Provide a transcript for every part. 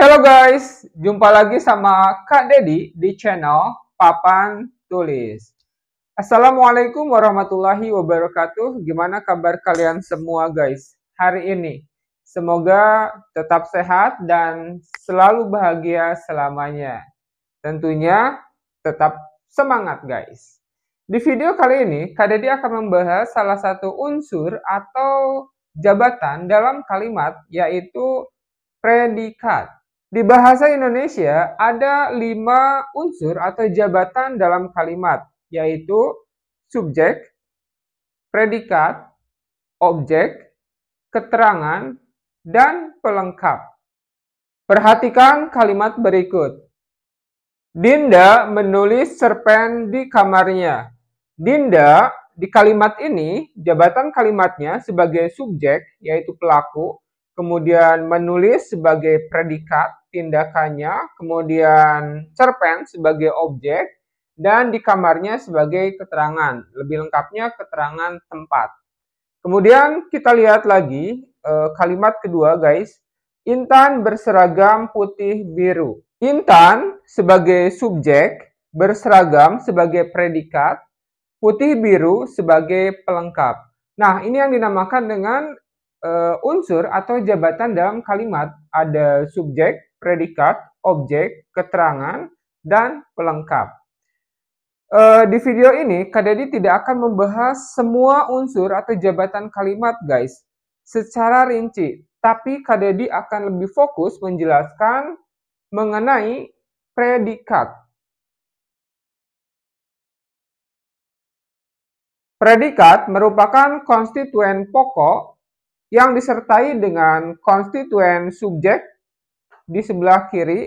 Halo guys, jumpa lagi sama Kak Dedi di channel Papan Tulis. Assalamualaikum warahmatullahi wabarakatuh. Gimana kabar kalian semua guys hari ini? Semoga tetap sehat dan selalu bahagia selamanya. Tentunya tetap semangat guys. Di video kali ini, Kak Dedi akan membahas salah satu unsur atau jabatan dalam kalimat, yaitu predikat. Di bahasa Indonesia ada 5 unsur atau jabatan dalam kalimat, yaitu subjek, predikat, objek, keterangan, dan pelengkap. Perhatikan kalimat berikut. Dinda menulis cerpen di kamarnya. Dinda di kalimat ini, jabatan kalimatnya sebagai subjek, yaitu pelaku, kemudian menulis sebagai predikat, tindakannya, kemudian cerpen sebagai objek, dan di kamarnya sebagai keterangan. Lebih lengkapnya keterangan tempat. Kemudian kita lihat lagi kalimat kedua guys. Intan berseragam putih biru. Intan sebagai subjek, berseragam sebagai predikat, putih biru sebagai pelengkap. Nah, ini yang dinamakan dengan unsur atau jabatan dalam kalimat. Ada subjek, predikat, objek, keterangan, dan pelengkap. Di video ini, Kak Dedi tidak akan membahas semua unsur atau jabatan kalimat guys secara rinci. Tapi Kak Dedi akan lebih fokus menjelaskan mengenai predikat. Predikat merupakan konstituen pokok yang disertai dengan konstituen subjek di sebelah kiri,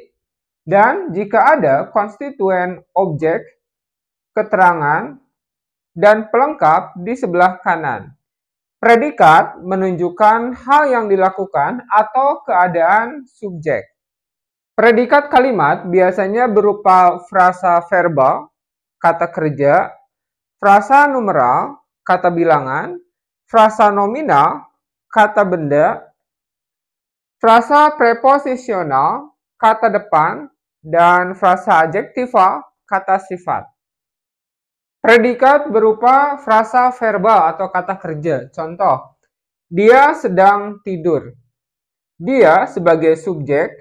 dan jika ada konstituen objek, keterangan, dan pelengkap di sebelah kanan. Predikat menunjukkan hal yang dilakukan atau keadaan subjek. Predikat kalimat biasanya berupa frasa verbal, kata kerja, frasa numeral, kata bilangan, frasa nominal, kata benda, frasa preposisional, kata depan, dan frasa adjektiva, kata sifat. Predikat berupa frasa verbal atau kata kerja. Contoh, dia sedang tidur. Dia sebagai subjek,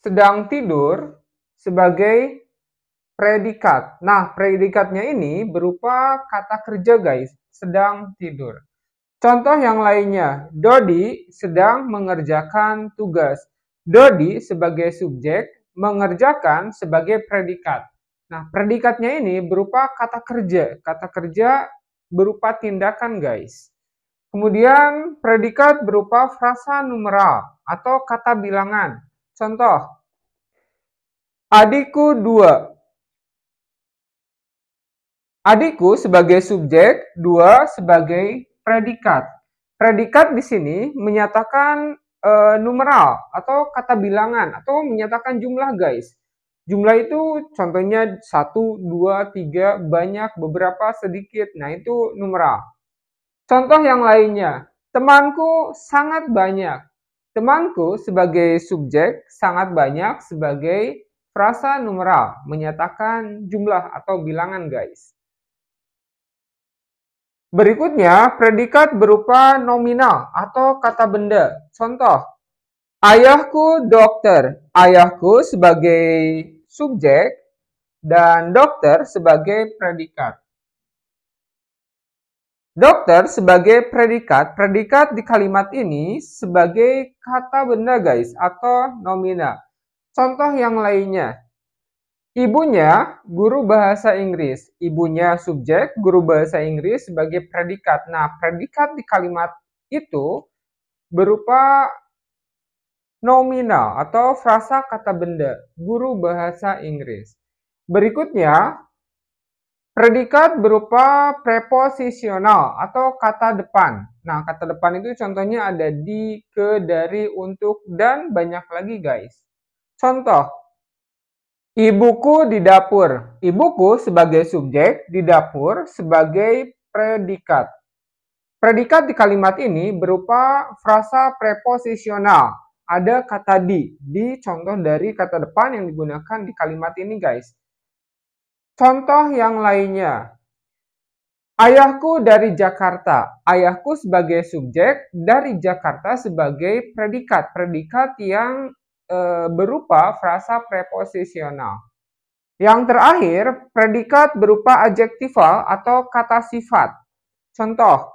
sedang tidur sebagai predikat. Nah, predikatnya ini berupa kata kerja guys, sedang tidur. Contoh yang lainnya, Dodi sedang mengerjakan tugas. Dodi sebagai subjek, mengerjakan sebagai predikat. Nah, predikatnya ini berupa kata kerja. Kata kerja berupa tindakan guys. Kemudian predikat berupa frasa numeral atau kata bilangan. Contoh, adikku 2. Adikku sebagai subjek, 2 sebagai predikat. Predikat di sini menyatakan numeral atau kata bilangan atau menyatakan jumlah guys. Jumlah itu contohnya 1, 2, 3, banyak, beberapa, sedikit. Nah, itu numeral. Contoh yang lainnya, temanku sangat banyak. Temanku sebagai subjek, sangat banyak sebagai frasa numeral, menyatakan jumlah atau bilangan guys. Berikutnya, predikat berupa nominal atau kata benda. Contoh, ayahku dokter. Ayahku sebagai subjek dan dokter sebagai predikat. Dokter sebagai predikat. Predikat di kalimat ini sebagai kata benda guys atau nominal. Contoh yang lainnya. Ibunya guru bahasa Inggris. Ibunya subjek, guru bahasa Inggris sebagai predikat. Nah, predikat di kalimat itu berupa nominal atau frasa kata benda, guru bahasa Inggris. Berikutnya, predikat berupa preposisional atau kata depan. Nah, kata depan itu contohnya ada di, ke, dari, untuk, dan banyak lagi guys. Contoh, ibuku di dapur. Ibuku sebagai subjek, di dapur sebagai predikat. Predikat di kalimat ini berupa frasa preposisional ada kata di contoh dari kata depan yang digunakan di kalimat ini guys. Contoh yang lainnya. Ayahku dari Jakarta. Ayahku sebagai subjek, dari Jakarta sebagai predikat. Predikat yang berupa frasa preposisional. Yang terakhir, predikat berupa adjektival atau kata sifat. Contoh,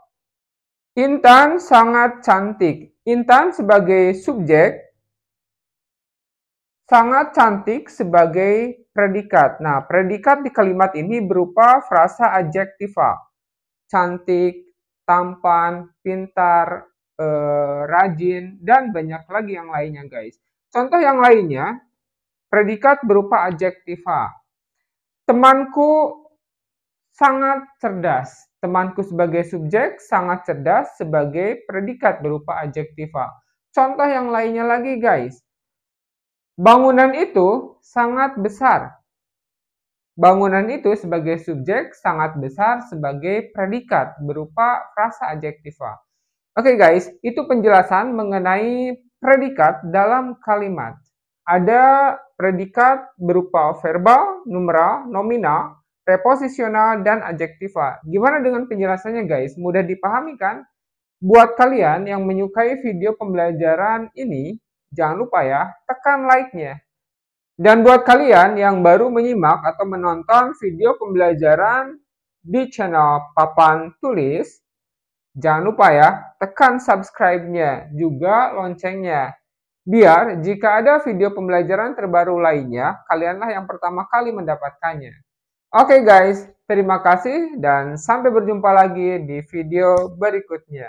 Intan sangat cantik. Intan sebagai subjek, sangat cantik sebagai predikat. Nah, predikat di kalimat ini berupa frasa adjektival. Cantik, tampan, pintar, rajin, dan banyak lagi yang lainnya guys. Contoh yang lainnya, predikat berupa adjektival. Temanku sangat cerdas. Temanku sebagai subjek, sangat cerdas sebagai predikat berupa adjektival. Contoh yang lainnya lagi guys. Bangunan itu sangat besar. Bangunan itu sebagai subjek sangat besar sebagai predikat berupa frasa adjektival. Oke guys, itu penjelasan mengenai predikat dalam kalimat. Ada predikat berupa verbal, numeral, nominal, preposisional, dan adjektival. Gimana dengan penjelasannya guys? Mudah dipahami kan? Buat kalian yang menyukai video pembelajaran ini, jangan lupa ya, tekan like-nya. Dan buat kalian yang baru menyimak atau menonton video pembelajaran di channel Papan Tulis, jangan lupa ya, tekan subscribe-nya, juga loncengnya. Biar jika ada video pembelajaran terbaru lainnya, kalianlah yang pertama kali mendapatkannya. Oke guys, terima kasih dan sampai berjumpa lagi di video berikutnya.